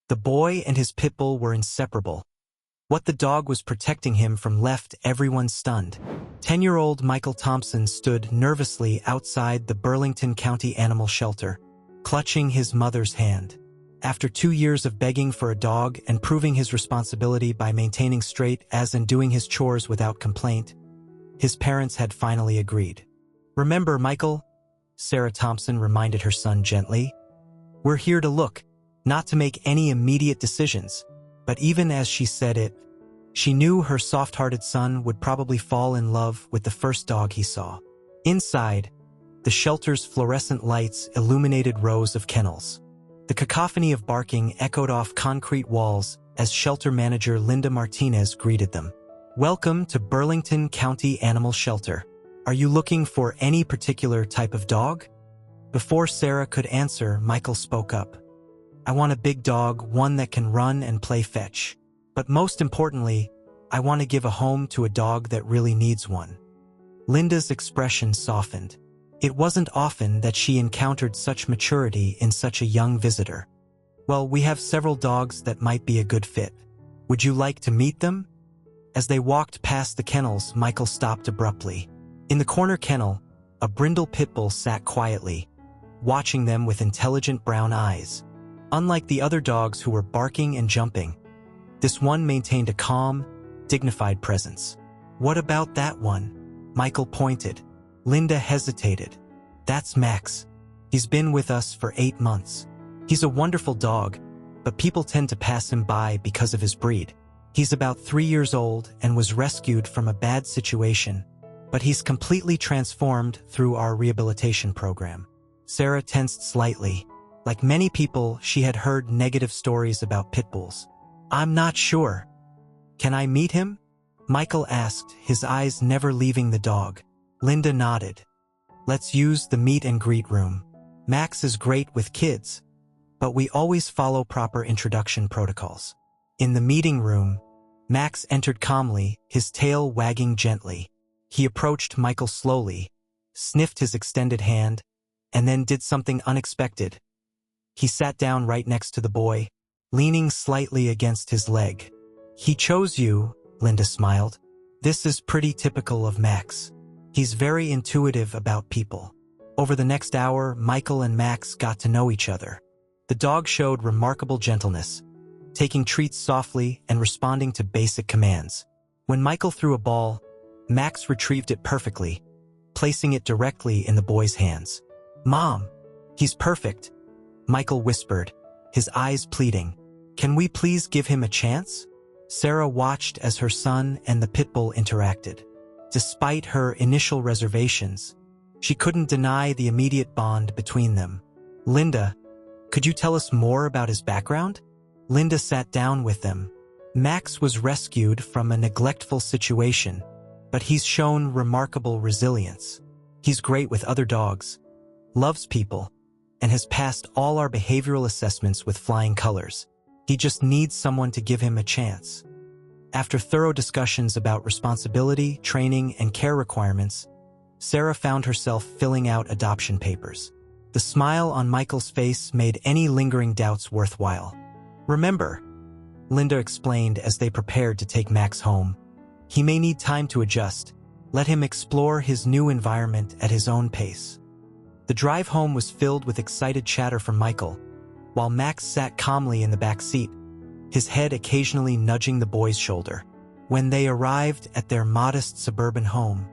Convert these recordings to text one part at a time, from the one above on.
The boy and his Pitbull were inseparable. What the dog was protecting him from left everyone stunned. 10-year-old Michael Thompson stood nervously outside the Burlington County Animal Shelter, clutching his mother's hand. After 2 years of begging for a dog and proving his responsibility by maintaining straight as and doing his chores without complaint, his parents had finally agreed. "Remember, Michael," Sarah Thompson reminded her son gently, "we're here to look, not to make any immediate decisions." But even as she said it, she knew her soft-hearted son would probably fall in love with the first dog he saw. Inside, the shelter's fluorescent lights illuminated rows of kennels. The cacophony of barking echoed off concrete walls as shelter manager Linda Martinez greeted them. "Welcome to Burlington County Animal Shelter. Are you looking for any particular type of dog?" Before Sarah could answer, Michael spoke up. "I want a big dog, one that can run and play fetch. But most importantly, I want to give a home to a dog that really needs one." Linda's expression softened. It wasn't often that she encountered such maturity in such a young visitor. "Well, we have several dogs that might be a good fit. Would you like to meet them?" As they walked past the kennels, Michael stopped abruptly. In the corner kennel, a brindle Pitbull sat quietly, watching them with intelligent brown eyes. Unlike the other dogs who were barking and jumping, this one maintained a calm, dignified presence. "What about that one?" Michael pointed. Linda hesitated. "That's Max. He's been with us for 8 months. He's a wonderful dog, but people tend to pass him by because of his breed. He's about 3 years old and was rescued from a bad situation, but he's completely transformed through our rehabilitation program." Sarah tensed slightly. Like many people, she had heard negative stories about pit bulls. "I'm not sure. Can I meet him?" Michael asked, his eyes never leaving the dog. Linda nodded. "Let's use the meet and greet room. Max is great with kids, but we always follow proper introduction protocols." In the meeting room, Max entered calmly, his tail wagging gently. He approached Michael slowly, sniffed his extended hand, and then did something unexpected. He sat down right next to the boy, leaning slightly against his leg. "He chose you," Linda smiled. "This is pretty typical of Max. He's very intuitive about people." Over the next hour, Michael and Max got to know each other. The dog showed remarkable gentleness, taking treats softly and responding to basic commands. When Michael threw a ball, Max retrieved it perfectly, placing it directly in the boy's hands. "Mom, he's perfect," Michael whispered, his eyes pleading. "Can we please give him a chance?" Sarah watched as her son and the Pitbull interacted. Despite her initial reservations, she couldn't deny the immediate bond between them. "Linda, could you tell us more about his background?" Linda sat down with them. "Max was rescued from a neglectful situation, but he's shown remarkable resilience. He's great with other dogs, loves people, and has passed all our behavioral assessments with flying colors. He just needs someone to give him a chance." After thorough discussions about responsibility, training, and care requirements, Sarah found herself filling out adoption papers. The smile on Michael's face made any lingering doubts worthwhile. "Remember," Linda explained as they prepared to take Max home, "he may need time to adjust. Let him explore his new environment at his own pace." The drive home was filled with excited chatter from Michael, while Max sat calmly in the back seat, his head occasionally nudging the boy's shoulder. When they arrived at their modest suburban home,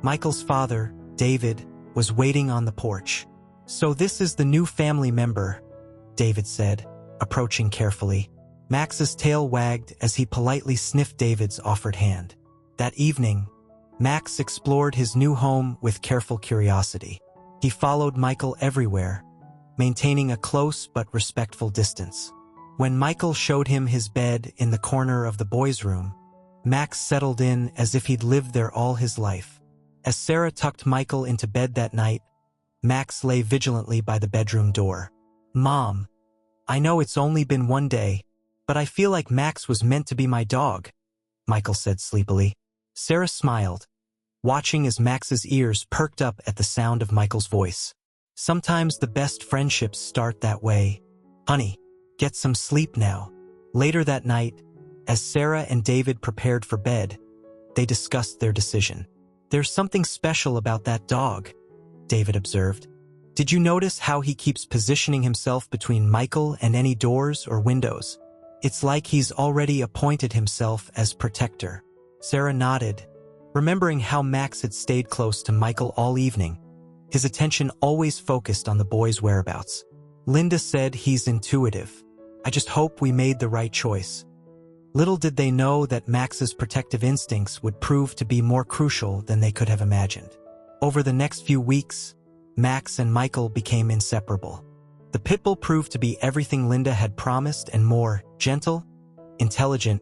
Michael's father, David, was waiting on the porch. "So this is the new family member," David said, approaching carefully. Max's tail wagged as he politely sniffed David's offered hand. That evening, Max explored his new home with careful curiosity. He followed Michael everywhere, maintaining a close but respectful distance. When Michael showed him his bed in the corner of the boys' room, Max settled in as if he'd lived there all his life. As Sarah tucked Michael into bed that night, Max lay vigilantly by the bedroom door. "Mom, I know it's only been 1 day, but I feel like Max was meant to be my dog," Michael said sleepily. Sarah smiled, watching as Max's ears perked up at the sound of Michael's voice. "Sometimes the best friendships start that way, honey." Get some sleep now." Later that night, as Sarah and David prepared for bed, they discussed their decision. "There's something special about that dog," David observed. "Did you notice how he keeps positioning himself between Michael and any doors or windows? It's like he's already appointed himself as protector." Sarah nodded, remembering how Max had stayed close to Michael all evening, his attention always focused on the boy's whereabouts. Linda said, "He's intuitive. I just hope we made the right choice." Little did they know that Max's protective instincts would prove to be more crucial than they could have imagined. Over the next few weeks, Max and Michael became inseparable. The Pitbull proved to be everything Linda had promised and more: gentle, intelligent,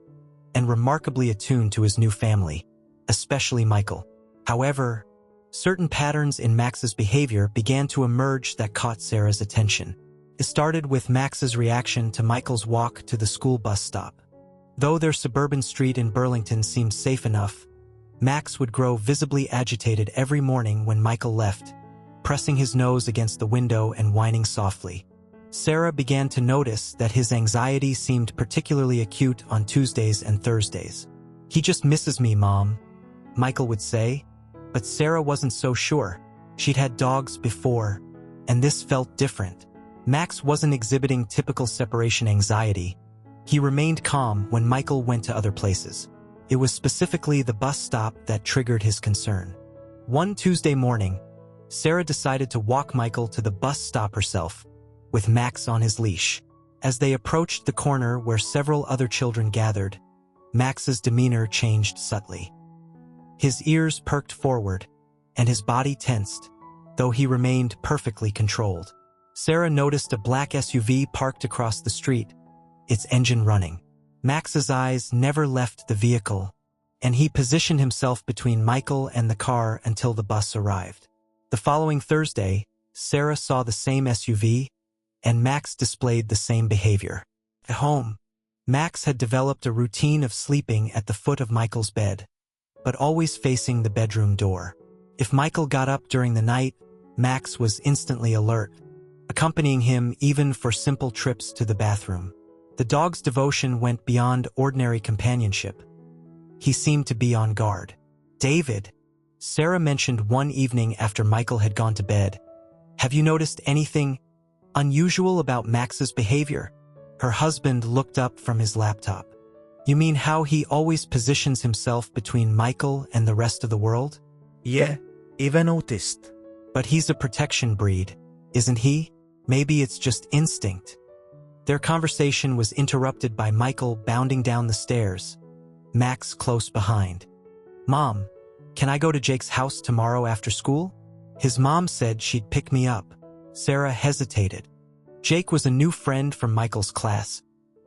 and remarkably attuned to his new family, especially Michael. However, certain patterns in Max's behavior began to emerge that caught Sarah's attention. It started with Max's reaction to Michael's walk to the school bus stop. Though their suburban street in Burlington seemed safe enough, Max would grow visibly agitated every morning when Michael left, pressing his nose against the window and whining softly. Sarah began to notice that his anxiety seemed particularly acute on Tuesdays and Thursdays. "He just misses me, Mom," Michael would say, but Sarah wasn't so sure. She'd had dogs before, and this felt different. Max wasn't exhibiting typical separation anxiety. He remained calm when Michael went to other places. It was specifically the bus stop that triggered his concern. One Tuesday morning, Sarah decided to walk Michael to the bus stop herself, with Max on his leash. As they approached the corner where several other children gathered, Max's demeanor changed subtly. His ears perked forward, and his body tensed, though he remained perfectly controlled. Sarah noticed a black SUV parked across the street, its engine running. Max's eyes never left the vehicle, and he positioned himself between Michael and the car until the bus arrived. The following Thursday, Sarah saw the same SUV, and Max displayed the same behavior. At home, Max had developed a routine of sleeping at the foot of Michael's bed, but always facing the bedroom door. If Michael got up during the night, Max was instantly alert, accompanying him even for simple trips to the bathroom. The dog's devotion went beyond ordinary companionship. He seemed to be on guard. "David," Sarah mentioned one evening after Michael had gone to bed, "have you noticed anything unusual about Max's behavior?" Her husband looked up from his laptop. "You mean how he always positions himself between Michael and the rest of the world?" "Yeah, even noticed." "But he's a protection breed, isn't he? Maybe it's just instinct." Their conversation was interrupted by Michael bounding down the stairs, Max close behind. "Mom, can I go to Jake's house tomorrow after school? His mom said she'd pick me up." Sarah hesitated. Jake was a new friend from Michael's class,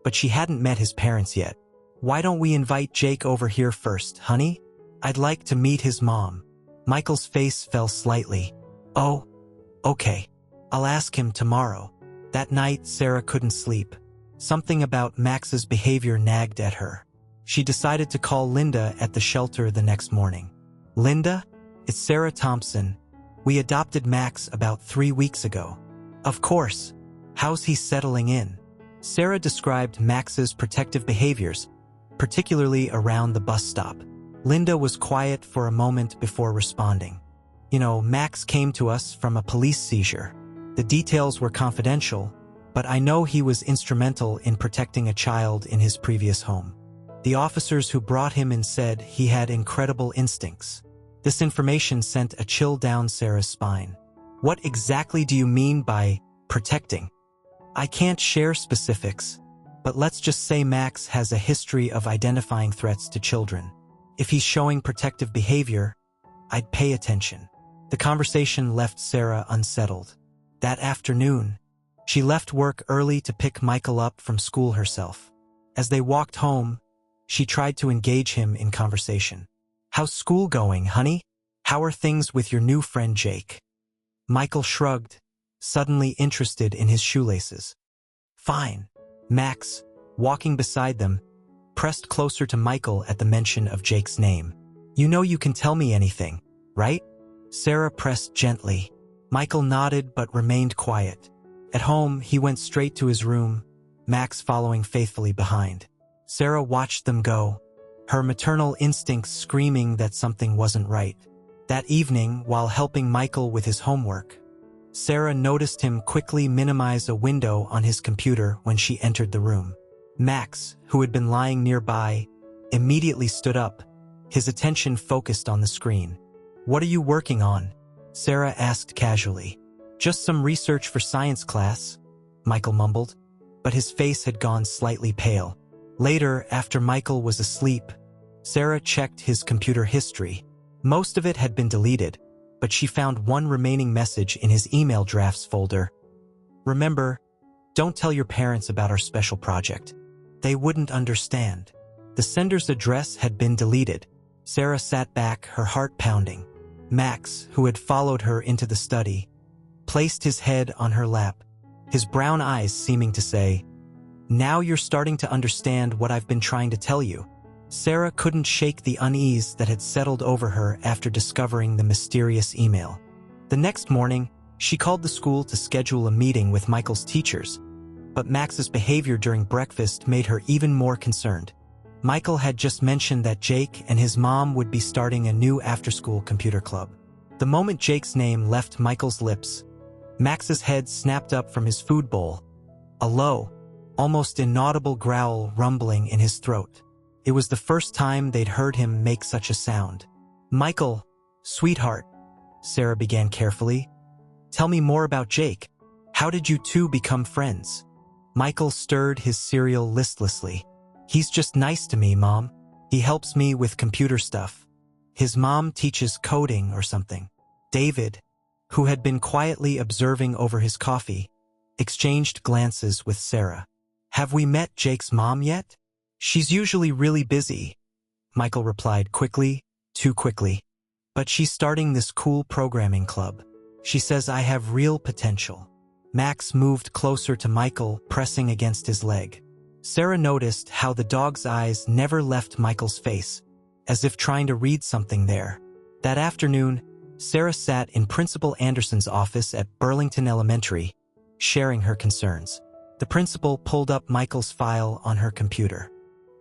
but she hadn't met his parents yet. "Why don't we invite Jake over here first, honey? I'd like to meet his mom." Michael's face fell slightly. "Oh, okay. I'll ask him tomorrow." That night, Sarah couldn't sleep. Something about Max's behavior nagged at her. She decided to call Linda at the shelter the next morning. "Linda, it's Sarah Thompson. We adopted Max about 3 weeks ago." "Of course. How's he settling in?" Sarah described Max's protective behaviors, particularly around the bus stop. Linda was quiet for a moment before responding. "You know, Max came to us from a police seizure. The details were confidential, but I know he was instrumental in protecting a child in his previous home. The officers who brought him in said he had incredible instincts." This information sent a chill down Sarah's spine. "What exactly do you mean by protecting?" "I can't share specifics, but let's just say Max has a history of identifying threats to children. If he's showing protective behavior, I'd pay attention." The conversation left Sarah unsettled. That afternoon, she left work early to pick Michael up from school herself. As they walked home, she tried to engage him in conversation. "How's school going, honey? How are things with your new friend Jake?" Michael shrugged, suddenly interested in his shoelaces. "Fine." Max, walking beside them, pressed closer to Michael at the mention of Jake's name. "You know you can tell me anything, right?" Sarah pressed gently. Michael nodded but remained quiet. At home, he went straight to his room, Max following faithfully behind. Sarah watched them go, her maternal instincts screaming that something wasn't right. That evening, while helping Michael with his homework, Sarah noticed him quickly minimize a window on his computer when she entered the room. Max, who had been lying nearby, immediately stood up, his attention focused on the screen. "What are you working on?" Sarah asked casually. "Just some research for science class," Michael mumbled, but his face had gone slightly pale. Later, after Michael was asleep, Sarah checked his computer history. Most of it had been deleted, but she found one remaining message in his email drafts folder. "Remember, don't tell your parents about our special project. They wouldn't understand." The sender's address had been deleted. Sarah sat back, her heart pounding. Max, who had followed her into the study, placed his head on her lap, his brown eyes seeming to say, "Now you're starting to understand what I've been trying to tell you." Sarah couldn't shake the unease that had settled over her after discovering the mysterious email. The next morning, she called the school to schedule a meeting with Michael's teachers, but Max's behavior during breakfast made her even more concerned. Michael had just mentioned that Jake and his mom would be starting a new after-school computer club. The moment Jake's name left Michael's lips, Max's head snapped up from his food bowl, a low, almost inaudible growl rumbling in his throat. It was the first time they'd heard him make such a sound. "Michael, sweetheart," Sarah began carefully, "tell me more about Jake. How did you two become friends?" Michael stirred his cereal listlessly. "He's just nice to me, Mom. He helps me with computer stuff. His mom teaches coding or something." David, who had been quietly observing over his coffee, exchanged glances with Sarah. "Have we met Jake's mom yet?" "She's usually really busy," Michael replied quickly, too quickly. "But she's starting this cool programming club. She says I have real potential." Max moved closer to Michael, pressing against his leg. Sarah noticed how the dog's eyes never left Michael's face, as if trying to read something there. That afternoon, Sarah sat in Principal Anderson's office at Burlington Elementary, sharing her concerns. The principal pulled up Michael's file on her computer.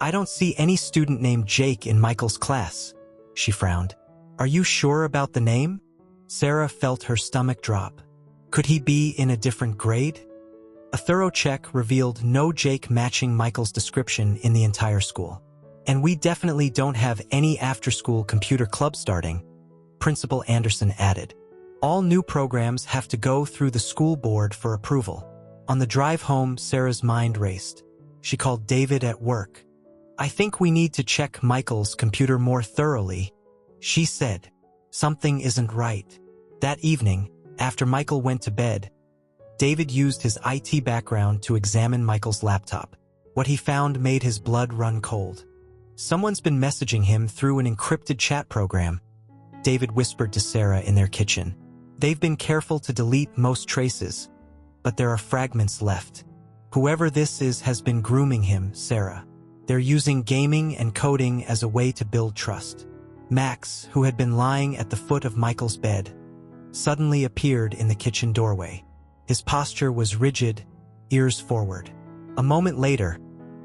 "I don't see any student named Jake in Michael's class," she frowned. "Are you sure about the name?" Sarah felt her stomach drop. Could he be in a different grade? A thorough check revealed no Jake matching Michael's description in the entire school. "And we definitely don't have any after-school computer club starting," Principal Anderson added. "All new programs have to go through the school board for approval." On the drive home, Sarah's mind raced. She called David at work. "I think we need to check Michael's computer more thoroughly," she said. Something isn't right. That evening, after Michael went to bed, David used his IT background to examine Michael's laptop. What he found made his blood run cold. "Someone's been messaging him through an encrypted chat program," David whispered to Sarah in their kitchen. "They've been careful to delete most traces, but there are fragments left. Whoever this is has been grooming him, Sarah. They're using gaming and coding as a way to build trust." Max, who had been lying at the foot of Michael's bed, suddenly appeared in the kitchen doorway. His posture was rigid, ears forward. A moment later,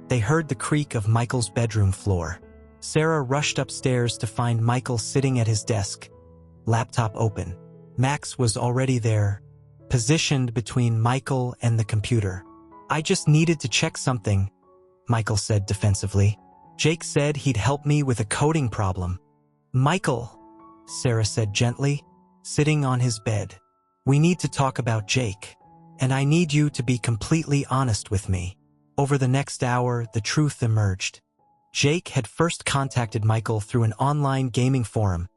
they heard the creak of Michael's bedroom floor. Sarah rushed upstairs to find Michael sitting at his desk, laptop open. Max was already there, positioned between Michael and the computer. "I just needed to check something," Michael said defensively. "Jake said he'd help me with a coding problem." "Michael," Sarah said gently, sitting on his bed. "We need to talk about Jake. And I need you to be completely honest with me." Over the next hour, the truth emerged. Jake had first contacted Michael through an online gaming forum,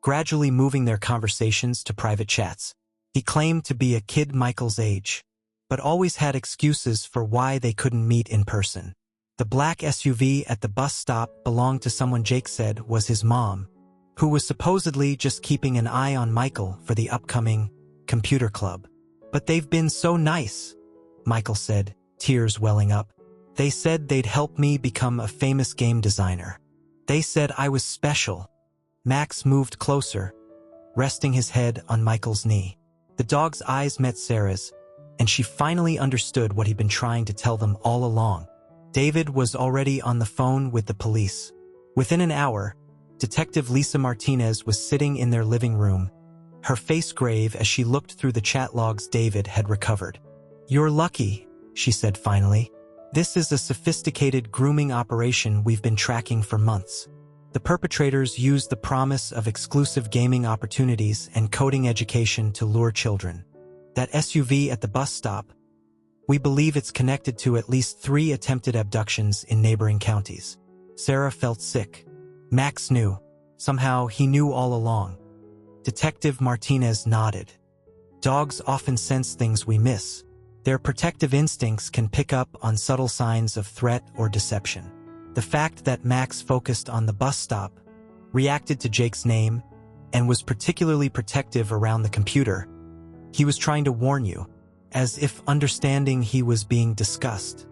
gradually moving their conversations to private chats. He claimed to be a kid Michael's age, but always had excuses for why they couldn't meet in person. The black SUV at the bus stop belonged to someone Jake said was his mom, who was supposedly just keeping an eye on Michael for the upcoming computer club. "But they've been so nice," Michael said, tears welling up. "They said they'd help me become a famous game designer. They said I was special." Max moved closer, resting his head on Michael's knee. The dog's eyes met Sarah's, and she finally understood what he'd been trying to tell them all along. David was already on the phone with the police. Within an hour, Detective Lisa Martinez was sitting in their living room, her face grave as she looked through the chat logs David had recovered. "You're lucky," she said finally. "This is a sophisticated grooming operation we've been tracking for months. The perpetrators used the promise of exclusive gaming opportunities and coding education to lure children. That SUV at the bus stop, we believe it's connected to at least 3 attempted abductions in neighboring counties." Sarah felt sick. Max knew. Somehow he knew all along. Detective Martinez nodded. "Dogs often sense things we miss. Their protective instincts can pick up on subtle signs of threat or deception. The fact that Max focused on the bus stop, reacted to Jake's name, and was particularly protective around the computer, he was trying to warn you, as if understanding he was being discussed."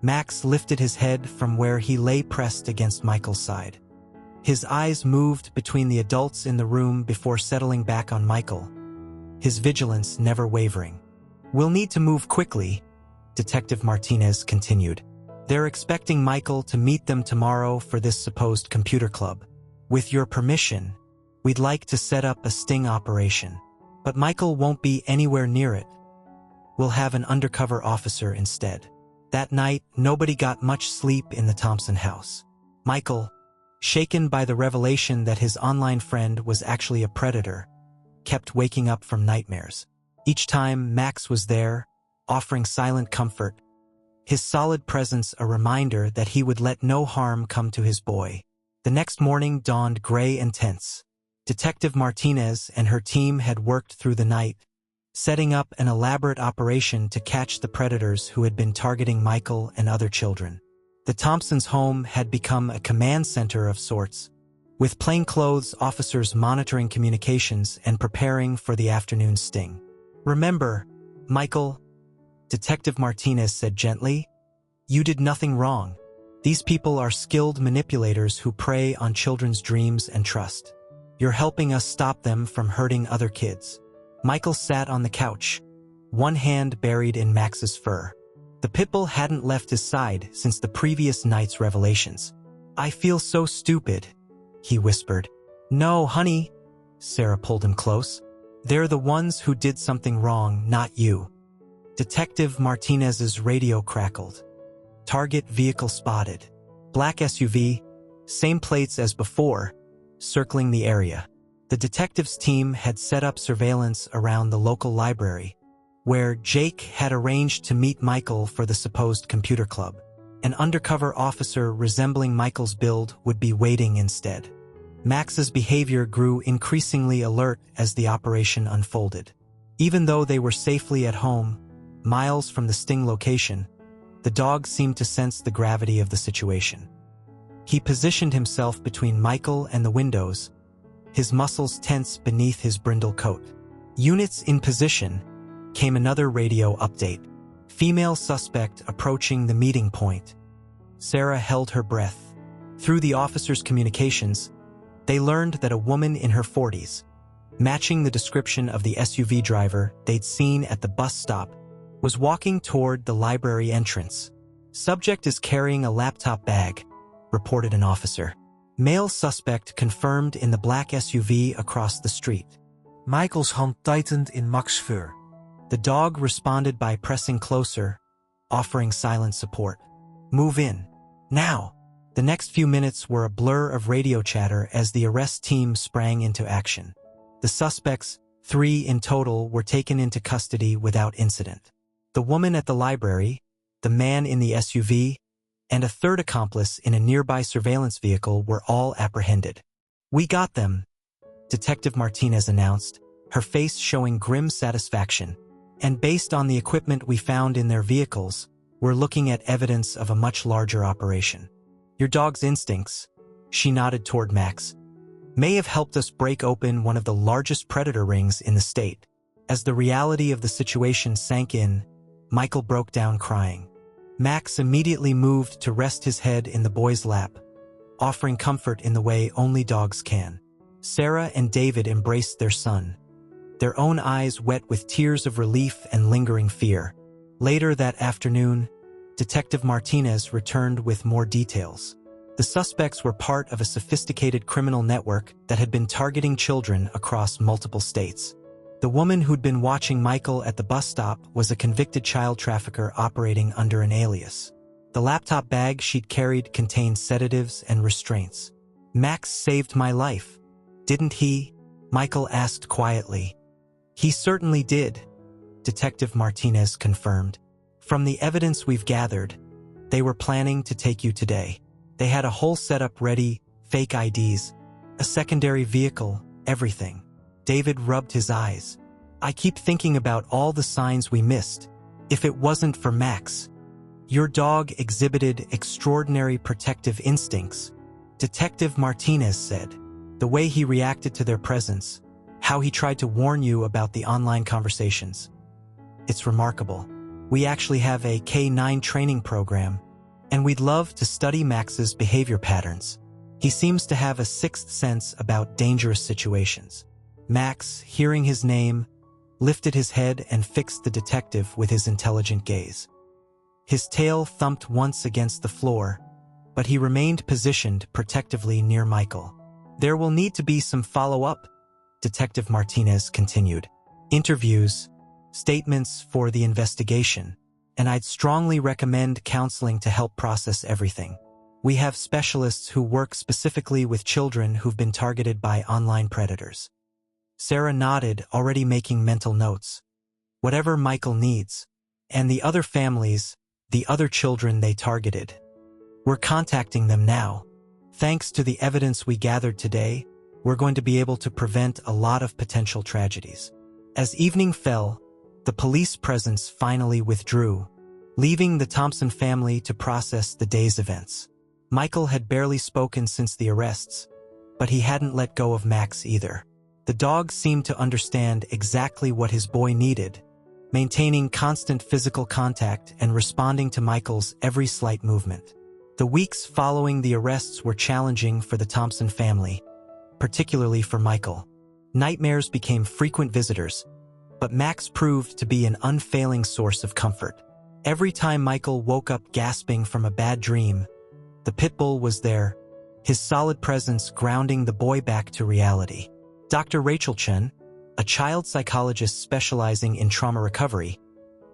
Max lifted his head from where he lay pressed against Michael's side. His eyes moved between the adults in the room before settling back on Michael, his vigilance never wavering. "We'll need to move quickly," Detective Martinez continued. "They're expecting Michael to meet them tomorrow for this supposed computer club. With your permission, we'd like to set up a sting operation. But Michael won't be anywhere near it. We'll have an undercover officer instead." That night, nobody got much sleep in the Thompson house. Michael, shaken by the revelation that his online friend was actually a predator, kept waking up from nightmares. Each time Max was there, offering silent comfort, his solid presence a reminder that he would let no harm come to his boy. The next morning dawned gray and tense. Detective Martinez and her team had worked through the night, setting up an elaborate operation to catch the predators who had been targeting Michael and other children. The Thompsons' home had become a command center of sorts, with plainclothes officers monitoring communications and preparing for the afternoon sting. "Remember, Michael," Detective Martinez said gently, "you did nothing wrong. These people are skilled manipulators who prey on children's dreams and trust. You're helping us stop them from hurting other kids." Michael sat on the couch, one hand buried in Max's fur. The Pitbull hadn't left his side since the previous night's revelations. "I feel so stupid," he whispered. "No, honey," Sarah pulled him close. "They're the ones who did something wrong, not you." Detective Martinez's radio crackled. Target vehicle spotted. Black SUV, same plates as before, circling the area. The detectives' team had set up surveillance around the local library, where Jake had arranged to meet Michael for the supposed computer club. An undercover officer resembling Michael's build would be waiting instead. Max's behavior grew increasingly alert as the operation unfolded. Even though they were safely at home, miles from the sting location, the dog seemed to sense the gravity of the situation. He positioned himself between Michael and the windows, his muscles tense beneath his brindle coat. "Units in position," came another radio update. "Female suspect approaching the meeting point." Sarah held her breath. Through the officers' communications, they learned that a woman in her 40s, matching the description of the SUV driver they'd seen at the bus stop, was walking toward the library entrance. "Subject is carrying a laptop bag," reported an officer. "Male suspect confirmed in the black SUV across the street." Michael's hand tightened in Max's fur. The dog responded by pressing closer, offering silent support. "Move in. Now." The next few minutes were a blur of radio chatter as the arrest team sprang into action. The suspects, 3 in total, were taken into custody without incident. The woman at the library, the man in the SUV, and a third accomplice in a nearby surveillance vehicle were all apprehended. "We got them," Detective Martinez announced, her face showing grim satisfaction. "And based on the equipment we found in their vehicles, we're looking at evidence of a much larger operation. Your dog's instincts," she nodded toward Max, "may have helped us break open one of the largest predator rings in the state." As the reality of the situation sank in, Michael broke down crying. Max immediately moved to rest his head in the boy's lap, offering comfort in the way only dogs can. Sarah and David embraced their son, their own eyes wet with tears of relief and lingering fear. Later that afternoon, Detective Martinez returned with more details. The suspects were part of a sophisticated criminal network that had been targeting children across multiple states. The woman who'd been watching Michael at the bus stop was a convicted child trafficker operating under an alias. The laptop bag she'd carried contained sedatives and restraints. "Max saved my life, didn't he?" Michael asked quietly. "He certainly did," Detective Martinez confirmed. "From the evidence we've gathered, they were planning to take you today. They had a whole setup ready, fake IDs, a secondary vehicle, everything." David rubbed his eyes. "I keep thinking about all the signs we missed. If it wasn't for Max." "Your dog exhibited extraordinary protective instincts," Detective Martinez said. "The way he reacted to their presence, how he tried to warn you about the online conversations. It's remarkable. We actually have a K9 training program, and we'd love to study Max's behavior patterns. He seems to have a sixth sense about dangerous situations." Max, hearing his name, lifted his head and fixed the detective with his intelligent gaze. His tail thumped once against the floor, but he remained positioned protectively near Michael. "There will need to be some follow-up," Detective Martinez continued. "Interviews, statements for the investigation, and I'd strongly recommend counseling to help process everything. We have specialists who work specifically with children who've been targeted by online predators." Sarah nodded, already making mental notes. "Whatever Michael needs. And the other families, the other children they targeted. We're contacting them now. Thanks to the evidence we gathered today, we're going to be able to prevent a lot of potential tragedies." As evening fell, the police presence finally withdrew, leaving the Thompson family to process the day's events. Michael had barely spoken since the arrests, but he hadn't let go of Max either. The dog seemed to understand exactly what his boy needed, maintaining constant physical contact and responding to Michael's every slight movement. The weeks following the arrests were challenging for the Thompson family, particularly for Michael. Nightmares became frequent visitors, but Max proved to be an unfailing source of comfort. Every time Michael woke up gasping from a bad dream, the Pitbull was there, his solid presence grounding the boy back to reality. Dr. Rachel Chen, a child psychologist specializing in trauma recovery,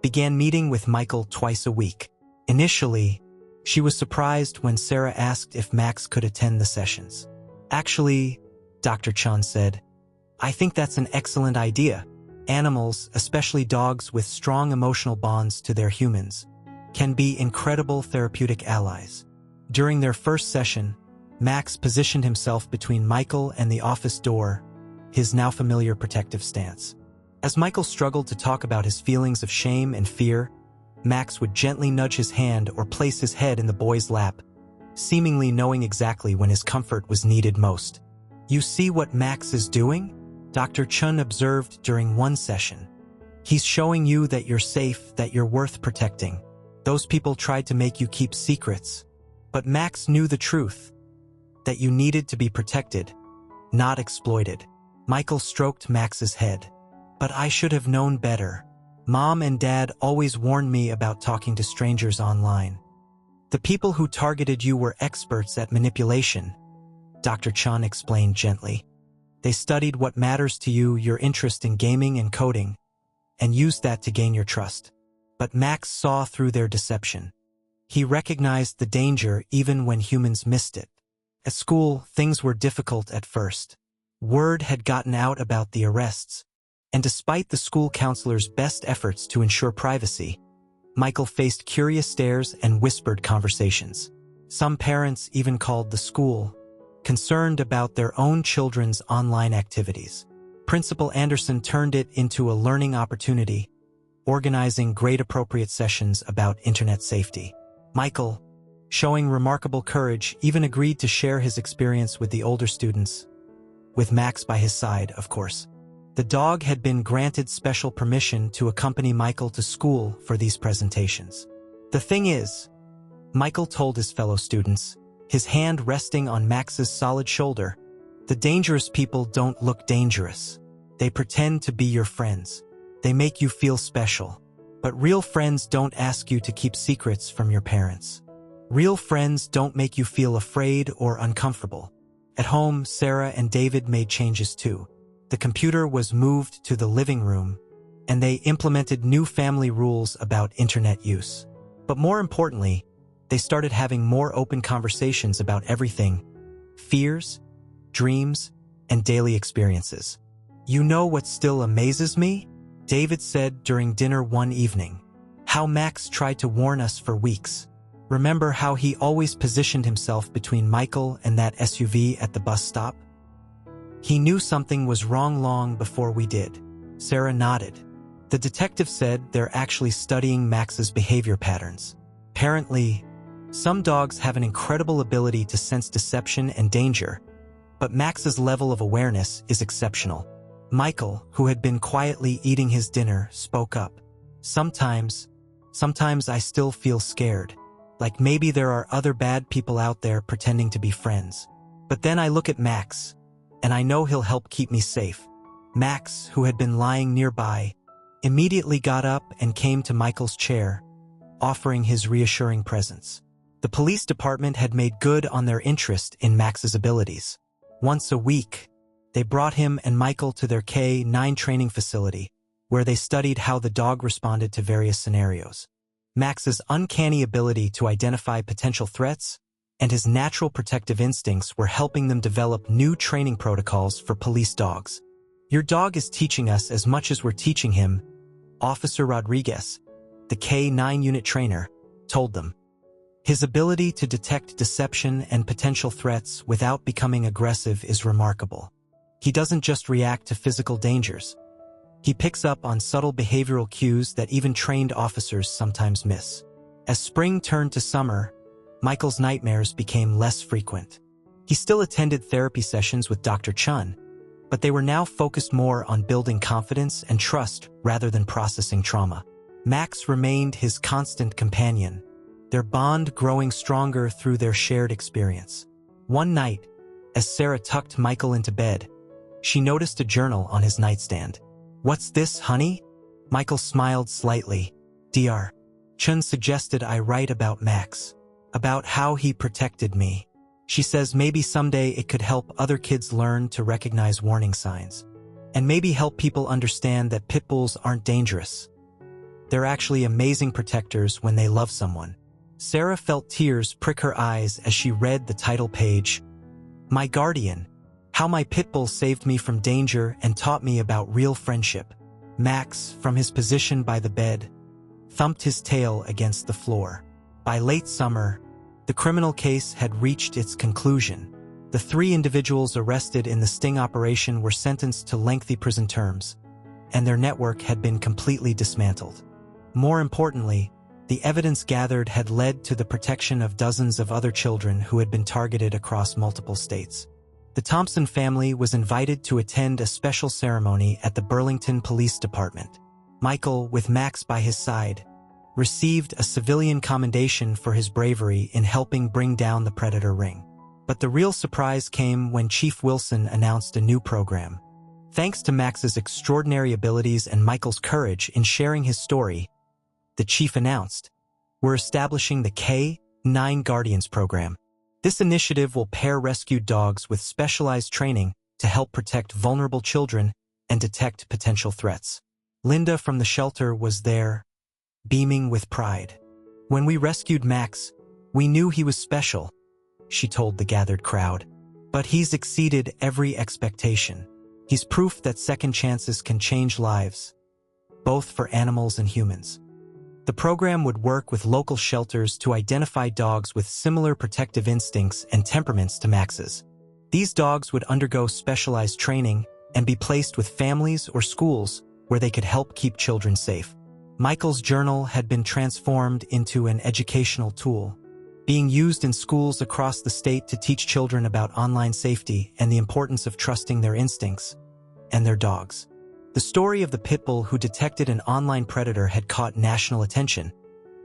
began meeting with Michael twice a week. Initially, she was surprised when Sarah asked if Max could attend the sessions. "Actually," Dr. Chen said, "I think that's an excellent idea. Animals, especially dogs with strong emotional bonds to their humans, can be incredible therapeutic allies." During their first session, Max positioned himself between Michael and the office door, his now familiar protective stance. As Michael struggled to talk about his feelings of shame and fear, Max would gently nudge his hand or place his head in the boy's lap, seemingly knowing exactly when his comfort was needed most. "You see what Max is doing?" Dr. Chun observed during one session. "He's showing you that you're safe, that you're worth protecting. Those people tried to make you keep secrets, but Max knew the truth, that you needed to be protected, not exploited." Michael stroked Max's head. "But I should have known better. Mom and Dad always warned me about talking to strangers online. The people who targeted you were experts at manipulation," Dr. Chan explained gently. "They studied what matters to you, your interest in gaming and coding, and used that to gain your trust. But Max saw through their deception. He recognized the danger even when humans missed it. At school, things were difficult at first. Word had gotten out about the arrests, and despite the school counselor's best efforts to ensure privacy, Michael faced curious stares and whispered conversations. Some parents even called the school, concerned about their own children's online activities. Principal Anderson turned it into a learning opportunity, organizing grade-appropriate sessions about internet safety. Michael, showing remarkable courage, even agreed to share his experience with the older students, with Max by his side, of course. The dog had been granted special permission to accompany Michael to school for these presentations. "The thing is," Michael told his fellow students, his hand resting on Max's solid shoulder, "the dangerous people don't look dangerous. They pretend to be your friends. They make you feel special. But real friends don't ask you to keep secrets from your parents. Real friends don't make you feel afraid or uncomfortable. At home, Sarah and David made changes too. The computer was moved to the living room, and they implemented new family rules about internet use. But more importantly, they started having more open conversations about everything: fears, dreams, and daily experiences. "You know what still amazes me?" David said during dinner one evening. "How Max tried to warn us for weeks. Remember how he always positioned himself between Michael and that SUV at the bus stop? He knew something was wrong long before we did." Sarah nodded. "The detective said they're actually studying Max's behavior patterns. Apparently, some dogs have an incredible ability to sense deception and danger, but Max's level of awareness is exceptional." Michael, who had been quietly eating his dinner, spoke up. Sometimes I still feel scared. Like maybe there are other bad people out there pretending to be friends. But then I look at Max, and I know he'll help keep me safe." Max, who had been lying nearby, immediately got up and came to Michael's chair, offering his reassuring presence. The police department had made good on their interest in Max's abilities. Once a week, they brought him and Michael to their K-9 training facility, where they studied how the dog responded to various scenarios. Max's uncanny ability to identify potential threats and his natural protective instincts were helping them develop new training protocols for police dogs. "Your dog is teaching us as much as we're teaching him," Officer Rodriguez, the K-9 unit trainer, told them. "His ability to detect deception and potential threats without becoming aggressive is remarkable. He doesn't just react to physical dangers. He picks up on subtle behavioral cues that even trained officers sometimes miss." As spring turned to summer, Michael's nightmares became less frequent. He still attended therapy sessions with Dr. Chun, but they were now focused more on building confidence and trust rather than processing trauma. Max remained his constant companion, their bond growing stronger through their shared experience. One night, as Sarah tucked Michael into bed, she noticed a journal on his nightstand. "What's this, honey?" Michael smiled slightly. "Dr. Chun suggested I write about Max, about how he protected me. She says maybe someday it could help other kids learn to recognize warning signs, and maybe help people understand that pit bulls aren't dangerous. They're actually amazing protectors when they love someone." Sarah felt tears prick her eyes as she read the title page. "My Guardian: How My Pitbull Saved Me from Danger and Taught Me About Real Friendship." Max, from his position by the bed, thumped his tail against the floor. By late summer, the criminal case had reached its conclusion. The 3 individuals arrested in the sting operation were sentenced to lengthy prison terms, and their network had been completely dismantled. More importantly, the evidence gathered had led to the protection of dozens of other children who had been targeted across multiple states. The Thompson family was invited to attend a special ceremony at the Burlington Police Department. Michael, with Max by his side, received a civilian commendation for his bravery in helping bring down the predator ring. But the real surprise came when Chief Wilson announced a new program. Thanks to Max's extraordinary abilities and Michael's courage in sharing his story, the chief announced, "We're establishing the K-9 Guardians program. This initiative will pair rescued dogs with specialized training to help protect vulnerable children and detect potential threats." Linda from the shelter was there, beaming with pride. "When we rescued Max, we knew he was special," she told the gathered crowd. "But he's exceeded every expectation. He's proof that second chances can change lives, both for animals and humans." The program would work with local shelters to identify dogs with similar protective instincts and temperaments to Max's. These dogs would undergo specialized training and be placed with families or schools where they could help keep children safe. Michael's journal had been transformed into an educational tool, being used in schools across the state to teach children about online safety and the importance of trusting their instincts and their dogs. The story of the Pitbull who detected an online predator had caught national attention,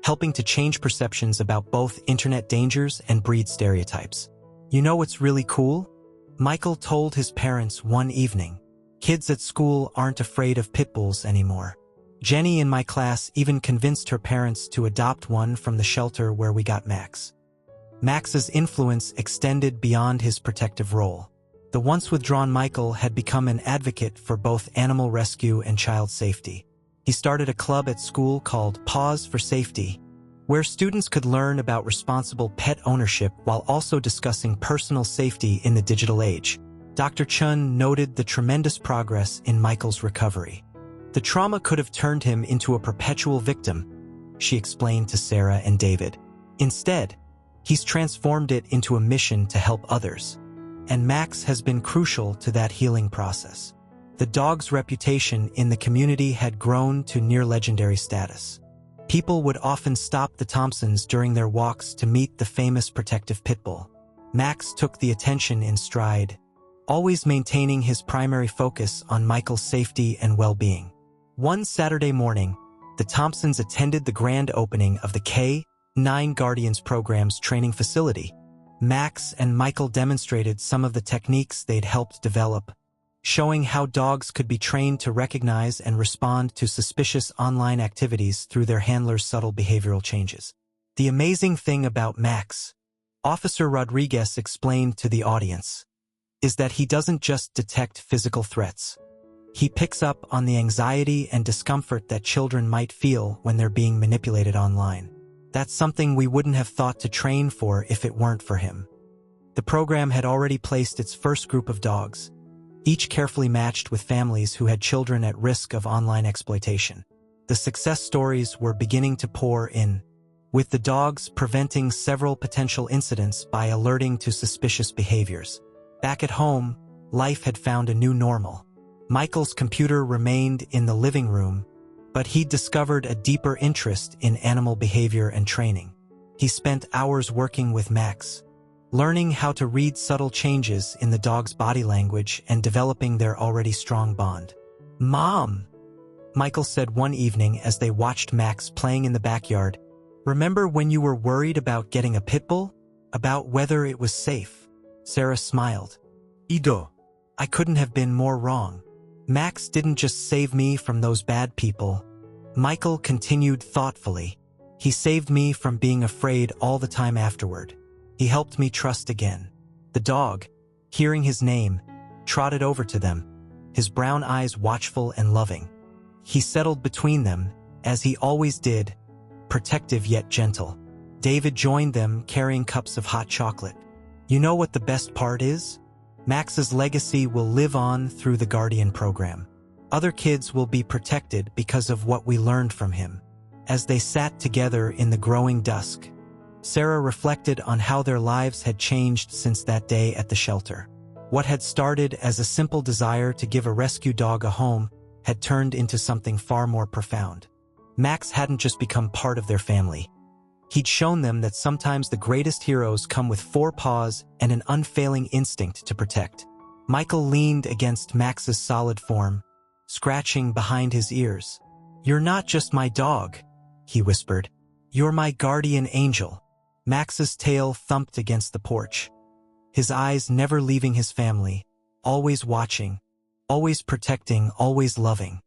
helping to change perceptions about both internet dangers and breed stereotypes. "You know what's really cool?" Michael told his parents one evening. Kids at school aren't afraid of pit bulls anymore. Jenny in my class even convinced her parents to adopt one from the shelter where we got Max. Max's influence extended beyond his protective role. The once withdrawn Michael had become an advocate for both animal rescue and child safety. He started a club at school called Paws for Safety, where students could learn about responsible pet ownership while also discussing personal safety in the digital age. Dr. Chun noted the tremendous progress in Michael's recovery. The trauma could have turned him into a perpetual victim, she explained to Sarah and David. Instead, he's transformed it into a mission to help others. And Max has been crucial to that healing process. The dog's reputation in the community had grown to near-legendary status. People would often stop the Thompsons during their walks to meet the famous protective Pitbull. Max took the attention in stride, always maintaining his primary focus on Michael's safety and well-being. One Saturday morning, the Thompsons attended the grand opening of the K-9 Guardians program's training facility. Max and Michael demonstrated some of the techniques they'd helped develop, showing how dogs could be trained to recognize and respond to suspicious online activities through their handlers' subtle behavioral changes. The amazing thing about Max, Officer Rodriguez explained to the audience, is that he doesn't just detect physical threats. He picks up on the anxiety and discomfort that children might feel when they're being manipulated online. That's something we wouldn't have thought to train for if it weren't for him. The program had already placed its first group of dogs, each carefully matched with families who had children at risk of online exploitation. The success stories were beginning to pour in, with the dogs preventing several potential incidents by alerting to suspicious behaviors. Back at home, life had found a new normal. Michael's computer remained in the living room, but he'd discovered a deeper interest in animal behavior and training. He spent hours working with Max, learning how to read subtle changes in the dog's body language and developing their already strong bond. "Mom," Michael said one evening as they watched Max playing in the backyard, "remember when you were worried about getting a pit bull? About whether it was safe?" Sarah smiled. "Ido, I couldn't have been more wrong. Max didn't just save me from those bad people," Michael continued thoughtfully. "He saved me from being afraid all the time afterward. He helped me trust again." The dog, hearing his name, trotted over to them, his brown eyes watchful and loving. He settled between them, as he always did, protective yet gentle. David joined them, carrying cups of hot chocolate. "You know what the best part is? Max's legacy will live on through the Guardian program. Other kids will be protected because of what we learned from him." As they sat together in the growing dusk, Sarah reflected on how their lives had changed since that day at the shelter. What had started as a simple desire to give a rescue dog a home had turned into something far more profound. Max hadn't just become part of their family. He'd shown them that sometimes the greatest heroes come with 4 paws and an unfailing instinct to protect. Michael leaned against Max's solid form, scratching behind his ears. "You're not just my dog," he whispered. "You're my guardian angel." Max's tail thumped against the porch, his eyes never leaving his family, always watching, always protecting, always loving.